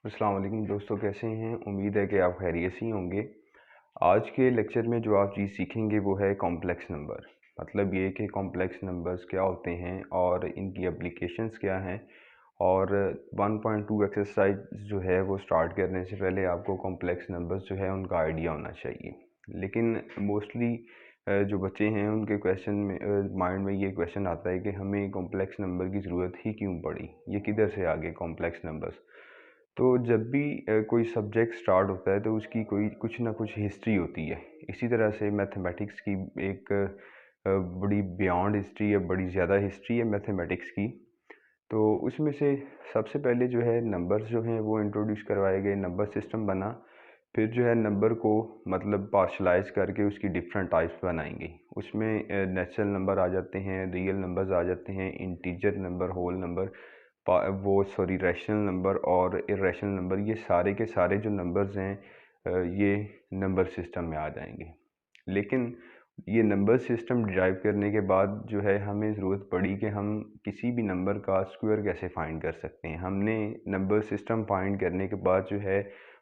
अस्सलाम वालेकुम दोस्तों, कैसे हैं? उम्मीद है कि आप खैरियत से ही होंगे। आज के लेक्चर में जो आप चीज़ सीखेंगे वो है कॉम्प्लेक्स नंबर। मतलब ये कि कॉम्प्लेक्स नंबर्स क्या होते हैं और इनकी एप्लीकेशंस क्या हैं। और 1.2 एक्सरसाइज जो है वो स्टार्ट करने से पहले आपको कॉम्प्लेक्स नंबर्स जो है उनका आइडिया होना चाहिए। लेकिन मोस्टली जो बच्चे हैं उनके क्वेश्चन में माइंड में ये क्वेश्चन आता है कि हमें कॉम्प्लेक्स नंबर की ज़रूरत ही क्यों पड़ी, ये किधर से आ गए कॉम्प्लेक्स नंबर्स। तो जब भी कोई सब्जेक्ट स्टार्ट होता है तो उसकी कोई कुछ ना कुछ हिस्ट्री होती है। इसी तरह से मैथमेटिक्स की एक बड़ी बियॉन्ड हिस्ट्री है, बड़ी ज़्यादा हिस्ट्री है मैथमेटिक्स की। तो उसमें से सबसे पहले जो है नंबर्स जो हैं वो इंट्रोड्यूस करवाए गए, नंबर सिस्टम बना। फिर जो है नंबर को मतलब पार्शलाइज करके उसकी डिफरेंट टाइप्स बनाएंगे। उसमें नेचुरल नंबर आ जाते हैं, रियल नंबर्स आ जाते हैं, integer number, whole number, rational number और इरेशनल नंबर। ये सारे के सारे जो नंबर्स हैं ये नंबर सिस्टम में आ जाएंगे। लेकिन ये नंबर सिस्टम डिराइव करने के बाद जो है हमें ज़रूरत पड़ी कि हम किसी भी नंबर का स्क्वायर कैसे फाइंड कर सकते हैं। हमने नंबर सिस्टम फाइंड करने के बाद जो है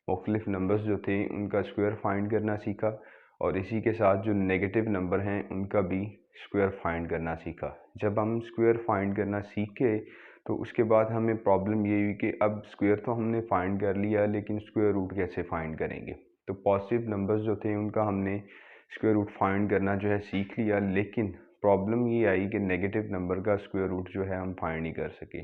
मुख्तलिफ नंबर्स जो थे उनका स्क्वायर फाइंड करना सीखा, और इसी के साथ जो नेगेटिव नंबर हैं उनका भी स्क्वायर फाइंड करना सीखा। जब हम स्क्वायर फाइंड करना सीखे तो उसके बाद हमें प्रॉब्लम ये हुई कि अब स्क्वायर तो हमने फाइंड कर लिया, लेकिन स्क्वायर रूट कैसे फाइंड करेंगे। तो पॉजिटिव नंबर्स जो थे उनका हमने स्क्वायर रूट फाइंड करना जो है सीख लिया, लेकिन प्रॉब्लम ये आई कि नेगेटिव नंबर का स्क्वायर रूट जो है हम फाइंड नहीं कर सके।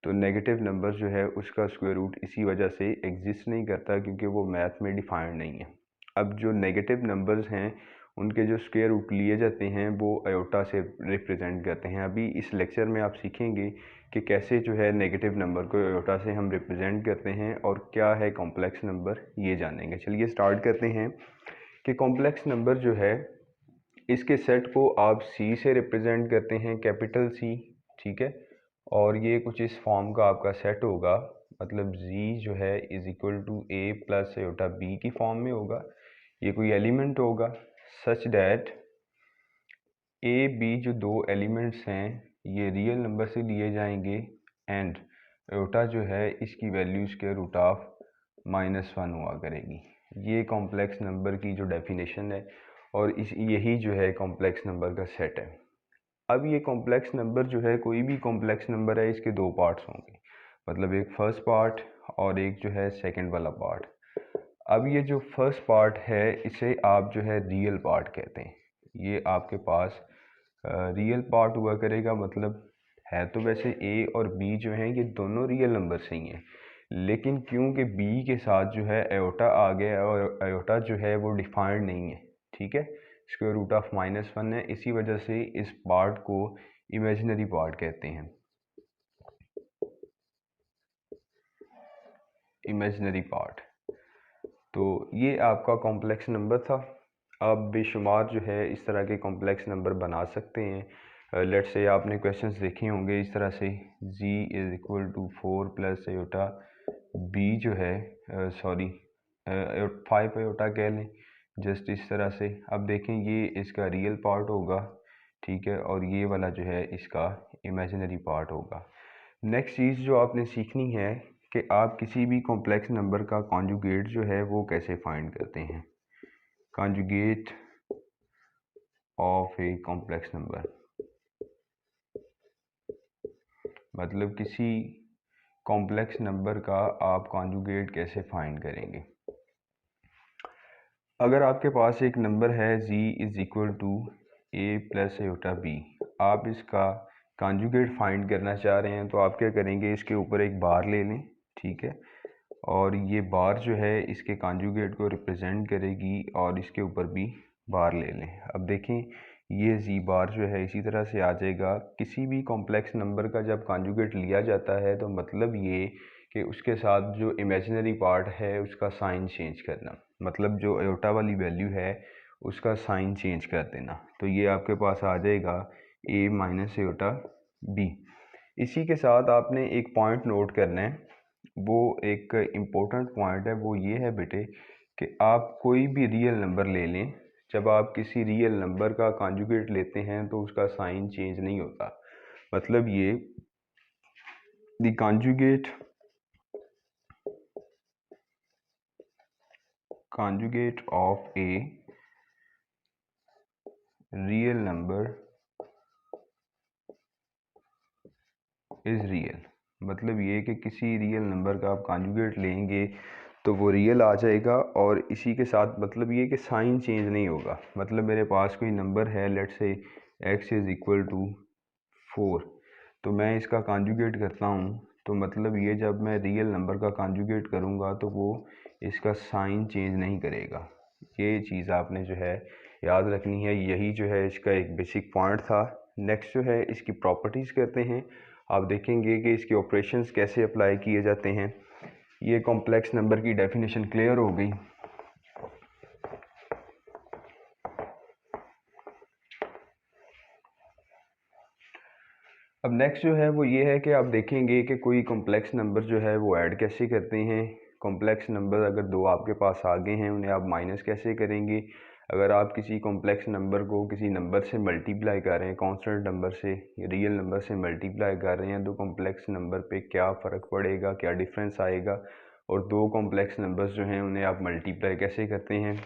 तो नेगेटिव नंबर जो है उसका स्क्वायर रूट इसी वजह से एग्जिस्ट नहीं करता क्योंकि वो मैथ में डिफाइंड नहीं है। अब जो नेगेटिव नंबर्स हैं उनके जो स्क्वायर रूट लिए जाते हैं वो आयोटा से रिप्रेजेंट करते हैं। अभी इस लेक्चर में आप सीखेंगे कि कैसे जो है नेगेटिव नंबर को आयोटा से हम रिप्रेजेंट करते हैं और क्या है कॉम्प्लेक्स नंबर, ये जानेंगे। चलिए स्टार्ट करते हैं कि कॉम्प्लेक्स नंबर जो है इसके सेट को आप सी से रिप्रेजेंट करते हैं, कैपिटल सी। ठीक है, और ये कुछ इस फॉर्म का आपका सेट होगा। मतलब z जो है is equal to a plus iota b की फॉर्म में होगा। ये कोई एलिमेंट होगा सच डैट a b जो दो एलिमेंट्स हैं ये रियल नंबर से लिए जाएंगे, एंड आयोटा जो है इसकी वैल्यू स्क्वायर रूट ऑफ -1 हुआ करेगी। ये कॉम्प्लेक्स नंबर की जो डेफिनेशन है और इस यही जो है कॉम्प्लेक्स नंबर का सेट है। अब ये कॉम्प्लेक्स नंबर जो है, कोई भी कॉम्प्लेक्स नंबर है, इसके दो पार्ट्स होंगे। मतलब एक फर्स्ट पार्ट और एक जो है सेकंड वाला पार्ट। अब ये जो फर्स्ट पार्ट है इसे आप जो है रियल पार्ट कहते हैं। ये आपके पास रियल पार्ट हुआ करेगा। मतलब है तो वैसे ए और बी जो हैं ये दोनों रियल नंबर से ही हैं, लेकिन क्योंकि बी के साथ जो है आयोटा आ गया और आयोटा जो है वो डिफाइंड नहीं है। ठीक है, स्क्वायर रूट ऑफ -1 है, इसी वजह से इस पार्ट को इमेजिनरी पार्ट कहते हैं। Imaginary part. तो ये आपका कॉम्प्लेक्स नंबर था। आप बेशुमार जो है इस तरह के कॉम्प्लेक्स नंबर बना सकते हैं। लेट्स से आपने क्वेश्चंस देखे होंगे इस तरह से, z is equal to 4 plus iota b जो है 5 आयोटा कह लें, जस्ट इस तरह से। अब देखें ये इसका रियल पार्ट होगा, ठीक है, और ये वाला जो है इसका इमेजिनरी पार्ट होगा। नेक्स्ट चीज़ जो आपने सीखनी है कि आप किसी भी कॉम्प्लेक्स नंबर का कॉन्जुगेट जो है वो कैसे फाइंड करते हैं। Conjugate of a complex number, मतलब किसी कॉम्प्लेक्स नंबर का आप कॉन्जुगेट कैसे फाइंड करेंगे। अगर आपके पास एक नंबर है z is equal to a plus iota b, आप इसका कॉन्जुगेट फाइंड करना चाह रहे हैं तो आप क्या करेंगे, इसके ऊपर एक बार ले लें। ठीक है, और ये बार जो है इसके कॉन्जुगेट को रिप्रेजेंट करेगी और इसके ऊपर भी बार ले लें। अब देखें ये जी बार जो है इसी तरह से आ जाएगा। किसी भी कॉम्प्लेक्स नंबर का जब कॉन्जुगेट लिया जाता है तो मतलब ये कि उसके साथ जो इमेजिनरी पार्ट है उसका साइन चेंज करना, मतलब जो आयोटा वाली वैल्यू है उसका साइन चेंज कर देना। तो ये आपके पास आ जाएगा a माइनस आयोटा b। इसी के साथ आपने एक पॉइंट नोट करना है, वो एक इम्पोर्टेंट पॉइंट है, वो ये है बेटे कि आप कोई भी रियल नंबर ले लें, जब आप किसी रियल नंबर का कॉन्जुगेट लेते हैं तो उसका साइन चेंज नहीं होता। मतलब ये the conjugate conjugate of a real number is real। मतलब ये कि किसी रियल नंबर का आप कॉन्जुगेट लेंगे तो वो रियल आ जाएगा, और इसी के साथ मतलब ये कि साइन चेंज नहीं होगा। मतलब मेरे पास कोई नंबर है, let's say x is equal to 4, तो मैं इसका कॉन्जुगेट करता हूँ, तो मतलब ये जब मैं रियल नंबर का कॉन्जुगेट करूँगा तो वो इसका साइन चेंज नहीं करेगा। ये चीज़ आपने जो है याद रखनी है, यही जो है इसका एक बेसिक पॉइंट था। नेक्स्ट जो है इसकी प्रॉपर्टीज़ करते हैं। आप देखेंगे कि इसके ऑपरेशंस कैसे अप्लाई किए जाते हैं। ये कॉम्प्लेक्स नंबर की डेफिनेशन क्लियर हो गई। अब नेक्स्ट जो है वो ये है कि आप देखेंगे कि कोई कॉम्प्लेक्स नंबर जो है वो ऐड कैसे करते हैं। कॉम्प्लेक्स नंबर अगर दो आपके पास आ गए हैं, उन्हें आप माइनस कैसे करेंगे। अगर आप किसी कॉम्प्लेक्स नंबर को किसी नंबर से मल्टीप्लाई कर रहे हैं, कांस्टेंट नंबर से रियल नंबर से मल्टीप्लाई कर रहे हैं, तो कॉम्प्लेक्स नंबर पे क्या फ़र्क पड़ेगा, क्या डिफरेंस आएगा, और दो कॉम्प्लेक्स नंबर्स जो हैं उन्हें आप मल्टीप्लाई कैसे करते हैं।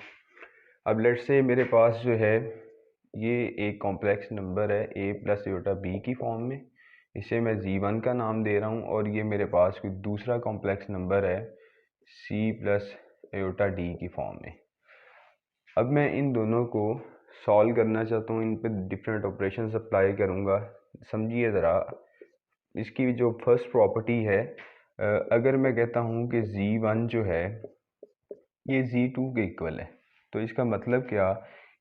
अब लेट्स से मेरे पास जो है ये एक कॉम्प्लेक्स नंबर है a प्लस योटा b की फॉर्म में, इसे मैं z1 का नाम दे रहा हूँ, और ये मेरे पास कोई दूसरा कॉम्प्लेक्स नंबर है c प्लस योटा d की फॉर्म में। अब मैं इन दोनों को सॉल्व करना चाहता हूँ, इन पे डिफरेंट ऑपरेशंस अप्लाई करूँगा। समझिए ज़रा, इसकी जो फर्स्ट प्रॉपर्टी है, अगर मैं कहता हूँ कि z1 जो है ये z2 के इक्वल है, तो इसका मतलब क्या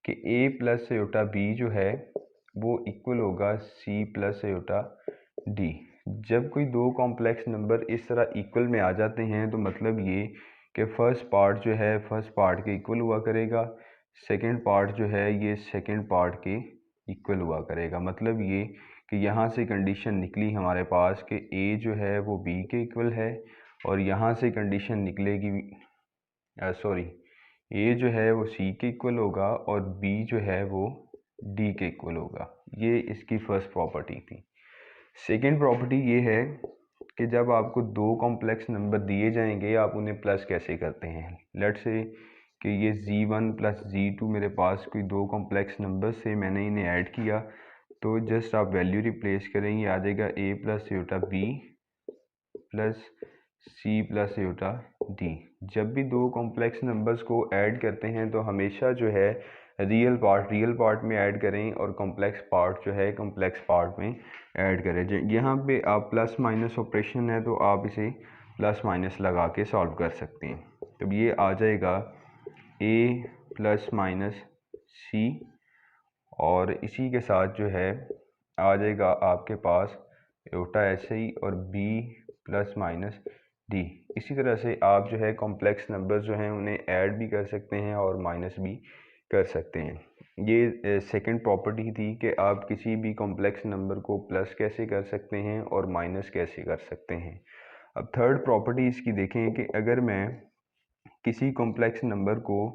कि a प्लस योटा b जो है वो इक्वल होगा c प्लस योटा d। जब कोई दो कॉम्प्लेक्स नंबर इस तरह इक्वल में आ जाते हैं तो मतलब ये कि फर्स्ट पार्ट जो है फर्स्ट पार्ट के इक्वल हुआ करेगा, सेकंड पार्ट जो है ये सेकंड पार्ट के इक्वल हुआ करेगा। मतलब ये कि यहाँ से कंडीशन निकली हमारे पास कि a जो है वो b के इक्वल है, और यहाँ से कंडीशन निकलेगी सॉरी ए जो है वो सी के इक्वल होगा और बी जो है वो डी के इक्वल होगा। ये इसकी फर्स्ट प्रॉपर्टी थी। सेकंड प्रॉपर्टी ये है कि जब आपको दो कॉम्प्लेक्स नंबर दिए जाएंगे आप उन्हें प्लस कैसे करते हैं। लेट्स से कि ये z1 प्लस z2 मेरे पास कोई दो कॉम्प्लेक्स नंबर से मैंने इन्हें ऐड किया, तो जस्ट आप वैल्यू रिप्लेस करेंगे, आ जाएगा a plus iota b plus c plus iota d. जब भी दो कॉम्प्लेक्स नंबर्स को ऐड करते हैं तो हमेशा जो है रियल पार्ट में ऐड करें, और कॉम्प्लेक्स पार्ट जो है कॉम्प्लेक्स पार्ट में ऐड करें। यहाँ पे आप प्लस माइनस ऑपरेशन है तो आप इसे प्लस माइनस लगा के सॉल्व कर सकते हैं। तो ये आ जाएगा a प्लस माइनस सी, और इसी के साथ जो है आ जाएगा आपके पास योटा ऐसे ही, और b प्लस माइनस डी। इसी तरह से आप जो है कॉम्प्लेक्स नंबर्स जो हैं उन्हें ऐड भी कर सकते हैं और माइनस भी कर सकते हैं। ये सेकंड प्रॉपर्टी थी कि आप किसी भी कॉम्प्लेक्स नंबर को प्लस कैसे कर सकते हैं और माइनस कैसे कर सकते हैं। अब थर्ड प्रॉपर्टी इसकी देखें कि अगर मैं किसी कॉम्प्लेक्स नंबर को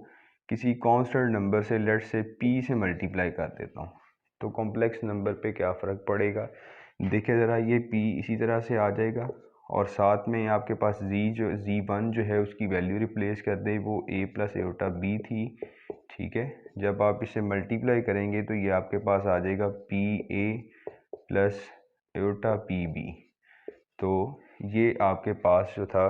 किसी कांस्टेंट नंबर से लेट से p से मल्टीप्लाई कर देता हूँ, तो कॉम्प्लेक्स नंबर पे क्या फ़र्क पड़ेगा। देखिए ज़रा, ये p इसी तरह से आ जाएगा, और साथ में आपके पास z1 जो है उसकी वैल्यू रिप्लेस कर दें, वो a प्लस योटा b थी। ठीक है, जब आप इसे मल्टीप्लाई करेंगे तो ये आपके पास आ जाएगा pa प्लस योटा pb। तो ये आपके पास जो था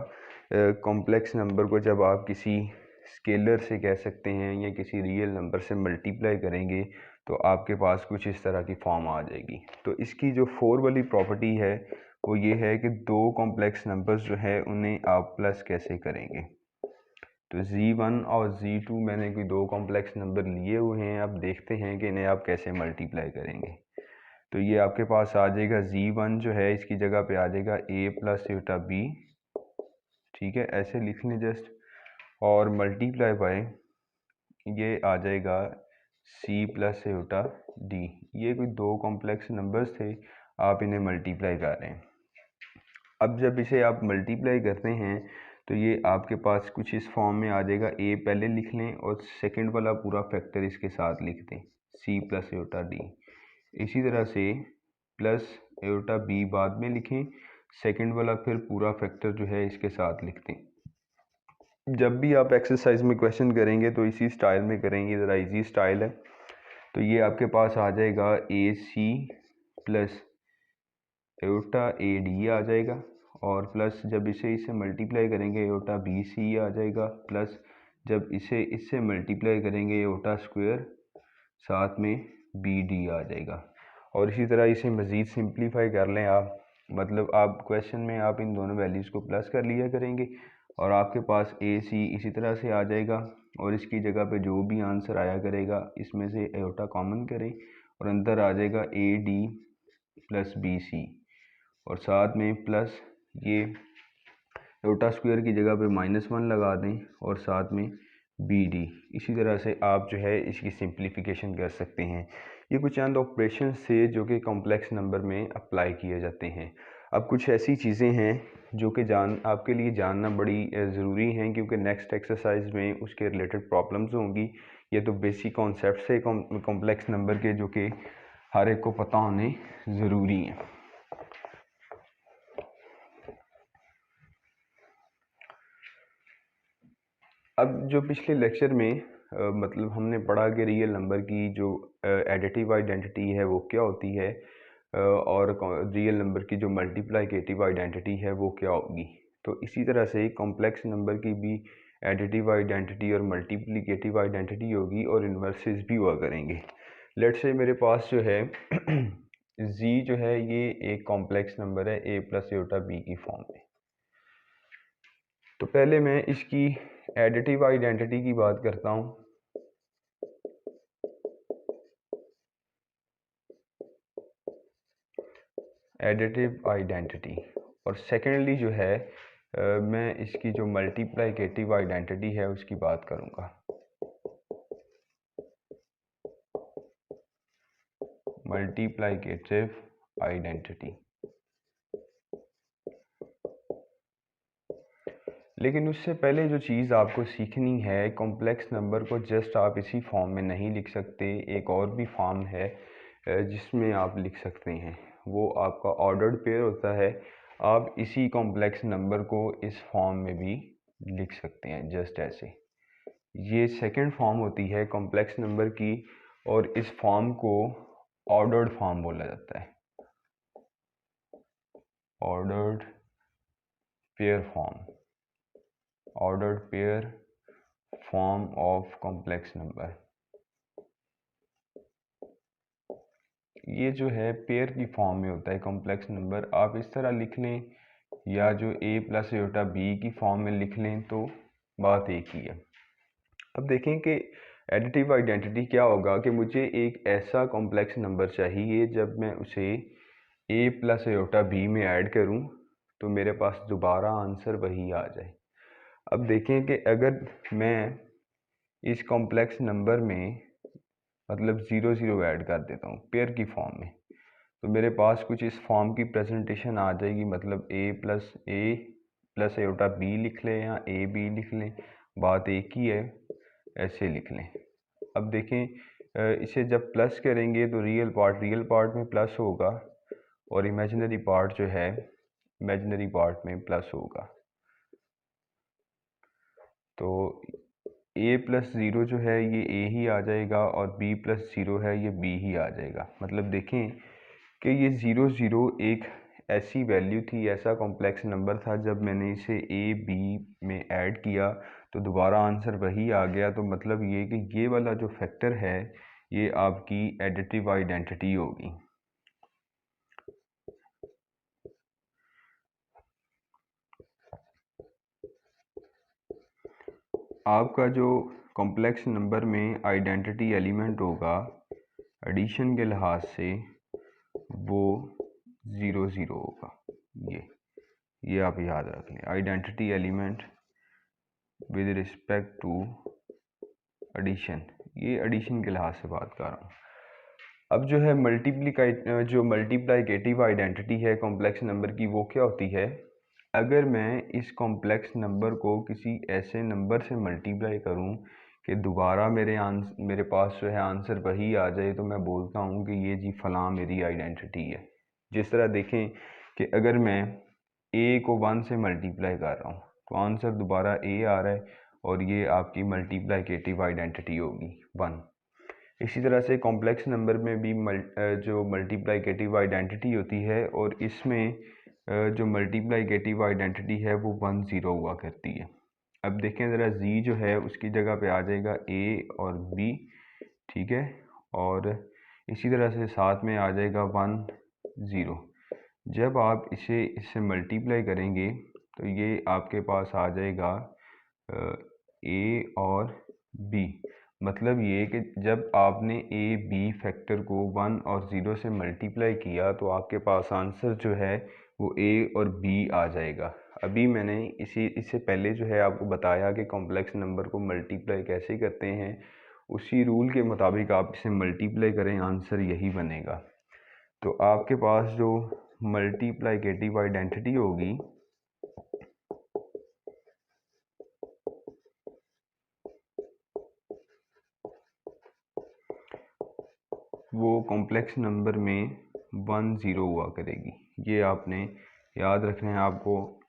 कॉम्प्लेक्स नंबर को जब आप किसी स्केलर से कह सकते हैं या किसी रियल नंबर से मल्टीप्लाई करेंगे तो आपके पास कुछ इस तरह की फॉर्म आ जाएगी। तो इसकी जो फोर वाली प्रॉपर्टी है वो ये है कि दो कॉम्प्लेक्स नंबर्स जो है उन्हें आप प्लस कैसे करेंगे। तो z1 और z2 मैंने कोई दो कॉम्प्लेक्स नंबर लिए हुए हैं, अब देखते हैं कि इन्हें आप कैसे मल्टीप्लाई करेंगे। तो ये आपके पास आ जाएगा z1 जो है इसकी जगह पे आ जाएगा a प्लस योटा b। ठीक है, ऐसे लिख लें जस्ट, और मल्टीप्लाई बाय ये आ जाएगा c प्लस योटा d। ये कोई दो कॉम्प्लेक्स नंबर्स थे, आप इन्हें मल्टीप्लाई कर रहे हैं। अब जब इसे आप मल्टीप्लाई करते हैं तो ये आपके पास कुछ इस फॉर्म में आ जाएगा। a पहले लिख लें और सेकंड वाला पूरा फैक्टर इसके साथ लिख दें, c प्लस योटा d। इसी तरह से प्लस योटा b बाद में लिखें, सेकंड वाला फिर पूरा फैक्टर जो है इसके साथ लिख दें। जब भी आप एक्सरसाइज में क्वेश्चन करेंगे तो इसी स्टाइल में करेंगे, ज़रा इजी स्टाइल है। तो ये आपके पास आ जाएगा A C plus iota A D आ जाएगा, और प्लस जब इसे मल्टीप्लाई करेंगे एयोटा बी सी आ जाएगा, प्लस जब इससे मल्टीप्लाई करेंगे एयोटा स्क्वायर, साथ में बी डी आ जाएगा। और इसी तरह इसे मज़ीद सिंप्लीफाई कर लें आप, मतलब आप क्वेश्चन में आप इन दोनों वैल्यूज़ को प्लस कर लिया करेंगे और आपके पास ए सी इसी तरह से आ जाएगा, और इसकी जगह पे जो भी आंसर आया करेगा इसमें से एयोटा कॉमन करें और अंदर आ जाएगा a d plus b c, और साथ में प्लस ये एयोटा स्क्वायर की जगह पे -1 लगा दें और साथ में बी डी। इसी तरह से आप जो है इसकी सिंप्लीफिकेशन कर सकते हैं। ये कुछ चंद ऑपरेशन से जो कि कॉम्प्लेक्स नंबर में अप्लाई किए जाते हैं। अब कुछ ऐसी चीज़ें हैं जो कि आपके लिए जानना बड़ी ज़रूरी हैं, क्योंकि नेक्स्ट एक्सरसाइज में उसके रिलेटेड प्रॉब्लम्स होंगी। ये तो बेसिक कॉन्सेप्ट्स है कॉम्प्लेक्स नंबर के, जो कि हर एक को पता होने ज़रूरी हैं। अब जो पिछले लेक्चर में मतलब हमने पढ़ा कि रियल नंबर की जो एडिटिव आइडेंटिटी है वो क्या होती है, और रियल नंबर की जो मल्टीप्लिकेटिव आइडेंटिटी है वो क्या होगी। तो इसी तरह से कॉम्प्लेक्स नंबर की भी एडिटिव आइडेंटिटी और मल्टीप्लिकेटिव आइडेंटिटी होगी और इन्वर्सेस भी हुआ करेंगे। लेट्स से मेरे पास जो है z जो है ये एक कॉम्प्लेक्स नंबर है a प्लस एयोटा b की फॉर्म में। तो पहले मैं इसकी एडिटिव आइडेंटिटी की बात करता हूँ। एडिटिव आइडेंटिटी, और सेकेंडली जो है मैं इसकी जो मल्टीप्लिकेटिव आइडेंटिटी है उसकी बात करूँगा। Multiplicative identity. लेकिन उससे पहले जो चीज़ आपको सीखनी है, कॉम्प्लेक्स नंबर को जस्ट आप इसी फॉर्म में नहीं लिख सकते, एक और भी फॉर्म है जिसमें आप लिख सकते हैं, वो आपका ऑर्डर्ड पेयर होता है। आप इसी कॉम्प्लेक्स नंबर को इस फॉर्म में भी लिख सकते हैं, जस्ट ऐसे। ये सेकंड फॉर्म होती है कॉम्प्लेक्स नंबर की, और इस फॉर्म को ऑर्डर्ड फॉर्म बोला जाता है, ordered pair form, ordered pair form of complex number. ये जो है पेयर की फॉर्म में होता है कॉम्प्लेक्स नंबर। आप इस तरह लिख लें या जो a प्लस एयोटा b की फॉर्म में लिख लें, तो बात एक ही है। अब देखें कि एडिटिव आइडेंटिटी क्या होगा, कि मुझे एक ऐसा कॉम्प्लेक्स नंबर चाहिए जब मैं उसे a प्लस एयोटा b में ऐड करूं तो मेरे पास दोबारा आंसर वही आ जाए। अब देखें कि अगर मैं इस कॉम्प्लेक्स नंबर में मतलब 0 0 ऐड कर देता हूँ पेयर की फॉर्म में, तो मेरे पास कुछ इस फॉर्म की प्रेजेंटेशन आ जाएगी, मतलब a प्लस एयोटा b लिख लें या a b लिख लें, बात एक ही है, ऐसे लिख लें। अब देखें इसे जब प्लस करेंगे तो रियल पार्ट में प्लस होगा और इमेजिनरी पार्ट जो है इमेजिनरी पार्ट में प्लस होगा। तो a प्लस 0 जो है ये a ही आ जाएगा और b प्लस 0 है ये b ही आ जाएगा। मतलब देखें कि ये 0 0 एक ऐसी वैल्यू थी, ऐसा कॉम्प्लेक्स नंबर था, जब मैंने इसे a b में ऐड किया तो दोबारा आंसर वही आ गया। तो मतलब ये कि ये वाला जो फैक्टर है ये आपकी एडिटिव आइडेंटिटी होगी। आपका जो कॉम्प्लेक्स नंबर में आइडेंटिटी एलिमेंट होगा एडिशन के लिहाज से वो 0 0 होगा। ये आप याद रख लें, identity element with respect to addition, ये एडिशन के लिहाज से बात कर रहा हूँ। अब जो है मल्टीप्लिकेटिव आइडेंटिटी है कॉम्प्लेक्स नंबर की, वो क्या होती है, अगर मैं इस कॉम्प्लेक्स नंबर को किसी ऐसे नंबर से मल्टीप्लाई करूं कि दोबारा मेरे पास जो है आंसर वही आ जाए, तो मैं बोलता हूं कि ये जी फलां मेरी आइडेंटिटी है। जिस तरह देखें कि अगर मैं a को 1 से मल्टीप्लाई कर रहा हूं, तो आंसर दोबारा ए आ रहा है और ये आपकी मल्टीप्लिकेटिव आइडेंटिटी होगी 1। इसी तरह से कॉम्प्लेक्स नंबर में भी जो मल्टीप्लिकेटिव आइडेंटिटी होती है और इसमें जो मल्टीप्लिकेटिव आइडेंटिटी है वो 1 0 हुआ करती है। अब देखें ज़रा जी जो है उसकी जगह पे आ जाएगा ए और बी, ठीक है, और इसी तरह से साथ में आ जाएगा 1 0। जब आप इससे मल्टीप्लाई करेंगे तो ये आपके पास आ जाएगा ए और बी। मतलब ये कि जब आपने ए बी फैक्टर को 1 और 0 से मल्टीप्लाई किया तो आपके पास आंसर जो है वो ए और बी आ जाएगा। अभी मैंने इससे पहले जो है आपको बताया कि कॉम्प्लेक्स नंबर को मल्टीप्लाई कैसे करते हैं, उसी रूल के मुताबिक आप इसे मल्टीप्लाई करें, आंसर यही बनेगा। तो आपके पास जो मल्टीप्लिकेटिव आइडेंटिटी होगी वो कॉम्प्लेक्स नंबर में 1 0 हुआ करेगी। ये आपने याद रखना है, आपको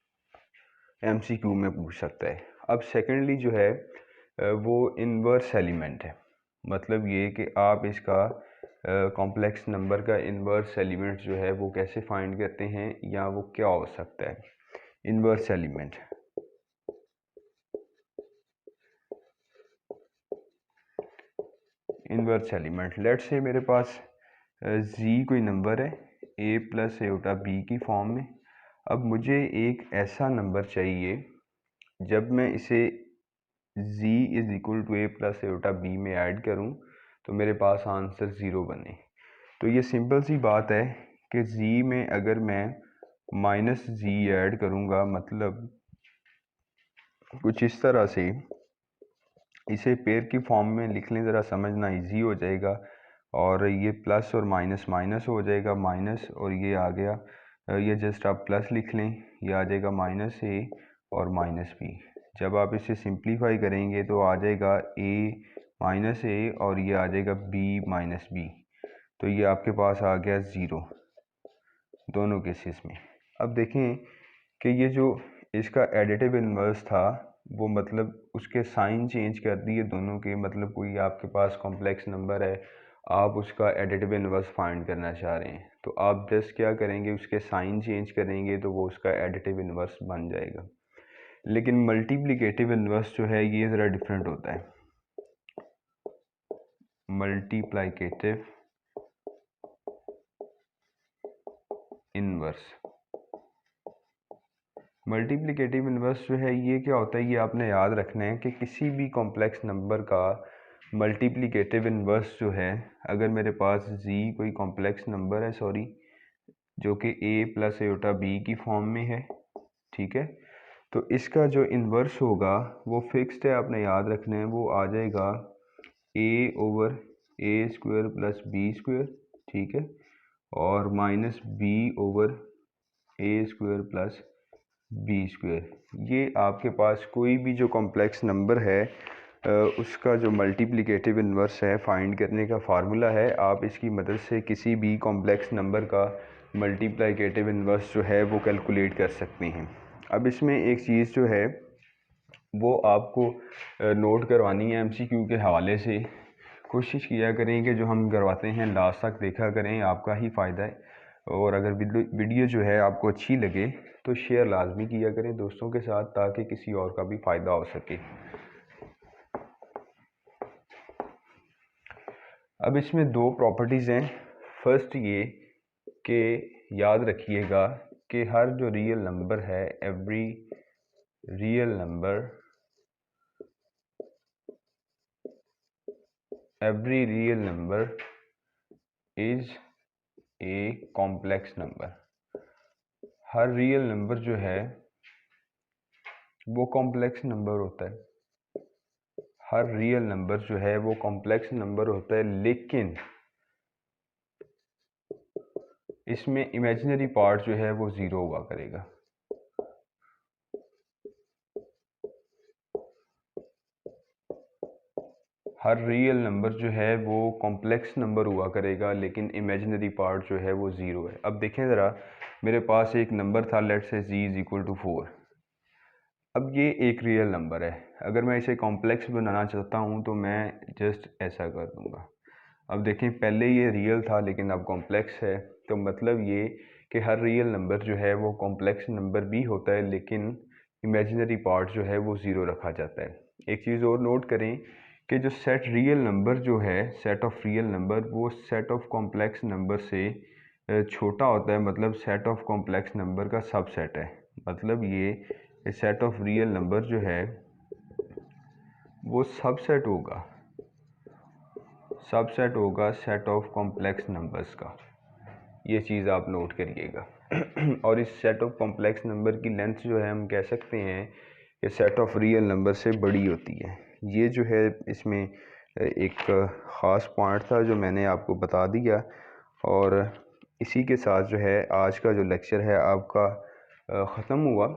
एमसीक्यू में पूछ सकता है। अब सेकेंडली जो है वो इन्वर्स एलिमेंट है। मतलब ये कि आप इसका कॉम्प्लेक्स नंबर का इन्वर्स एलिमेंट जो है वो कैसे फाइंड करते हैं या वो क्या हो सकता है। Inverse element, inverse element let's say मेरे पास जी कोई नंबर है ए प्लस एटा बी की फॉर्म में। अब मुझे एक ऐसा नंबर चाहिए जब मैं इसे z is equal to a plus iota b में ऐड करूं तो मेरे पास आंसर 0 बने। तो ये सिंपल सी बात है कि z में अगर मैं माइनस जी ऐड करूंगा, मतलब कुछ इस तरह से इसे पेयर की फॉर्म में लिख लें, ज़रा समझना इजी हो जाएगा। और ये प्लस और माइनस माइनस हो जाएगा, माइनस और ये आ गया, ये जस्ट आप प्लस लिख लें, ये आ जाएगा माइनस ए और माइनस बी। जब आप इसे सिंप्लीफाई करेंगे तो आ जाएगा ए माइनस ए और ये आ जाएगा बी माइनस बी। तो ये आपके पास आ गया 0 दोनों केसेस में। अब देखें कि ये जो इसका एडिटिव इन्वर्स था वो मतलब उसके साइन चेंज कर दिए दोनों के। मतलब कोई आपके पास कॉम्प्लेक्स नंबर है, आप उसका एडिटिव इन्वर्स फाइंड करना चाह रहे हैं, तो आप जस्ट क्या करेंगे, उसके साइन चेंज करेंगे तो वो उसका एडिटिव इन्वर्स बन जाएगा। लेकिन मल्टीप्लिकेटिव इन्वर्स जो है ये ज़रा डिफरेंट होता है। मल्टीप्लिकेटिव इन्वर्स, मल्टीप्लिकेटिव इन्वर्स जो है ये क्या होता है, ये आपने याद रखना है कि किसी भी कॉम्प्लेक्स नंबर का मल्टीप्लिकेटिव इन्वर्स जो है, अगर मेरे पास z कोई कॉम्प्लेक्स नंबर है सॉरी जो कि a प्लस एटा b की फॉर्म में है, ठीक है, तो इसका जो इन्वर्स होगा वो फिक्स्ड है, आपने याद रखना है, वो आ जाएगा a over a square plus b square, ठीक है, और minus b over a square plus b square. ये आपके पास कोई भी जो कॉम्प्लेक्स नंबर है उसका जो मल्टीप्लिकेटिव इन्वर्स है फाइंड करने का फार्मूला है। आप इसकी मदद से किसी भी कॉम्प्लेक्स नंबर का मल्टीप्लिकेटिव इन्वर्स जो है वो कैलकुलेट कर सकते हैं। अब इसमें एक चीज़ जो है वो आपको नोट करवानी है एमसीक्यू के हवाले से। कोशिश किया करें कि जो हम करवाते हैं लास्ट तक देखा करें, आपका ही फ़ायदा है। और अगर वीडियो जो है आपको अच्छी लगे तो शेयर लाजमी किया करें दोस्तों के साथ, ताकि किसी और का भी फ़ायदा हो सके। अब इसमें दो प्रॉपर्टीज़ हैं। फर्स्ट ये कि याद रखिएगा कि हर जो रियल नंबर है, every real number is a complex number. Her real number जो है वो कॉम्प्लेक्स नंबर होता है। हर रियल नंबर जो है वो कॉम्प्लेक्स नंबर होता है, लेकिन इसमें इमेजिनरी पार्ट जो है वो 0 हुआ करेगा। हर रियल नंबर जो है वो कॉम्प्लेक्स नंबर हुआ करेगा, लेकिन इमेजिनरी पार्ट जो है वो 0 है। अब देखें ज़रा, मेरे पास एक नंबर था, let's say z is equal to 4। अब ये एक रियल नंबर है, अगर मैं इसे कॉम्प्लेक्स बनाना चाहता हूँ तो मैं जस्ट ऐसा कर दूँगा। अब देखें पहले ये रियल था लेकिन अब कॉम्प्लेक्स है, तो मतलब ये कि हर रियल नंबर जो है वो कॉम्प्लेक्स नंबर भी होता है, लेकिन इमेजिनरी पार्ट जो है वो ज़ीरो रखा जाता है। एक चीज़ और नोट करें कि जो सेट रियल नंबर जो है, सेट ऑफ रियल नंबर, वो सेट ऑफ कॉम्प्लेक्स नंबर से छोटा होता है, मतलब सेट ऑफ कॉम्प्लेक्स नंबर का सबसेट है। मतलब ये सेट ऑफ रियल नंबर जो है वो सबसेट होगा सेट ऑफ कॉम्प्लेक्स नंबर्स का। ये चीज़ आप नोट करिएगा। और इस सेट ऑफ कॉम्प्लेक्स नंबर की लेंथ जो है हम कह सकते हैं कि सेट ऑफ रियल नंबर से बड़ी होती है। ये जो है इसमें एक ख़ास पॉइंट था जो मैंने आपको बता दिया, और इसी के साथ जो है आज का जो लेक्चर है आपका ख़त्म हुआ।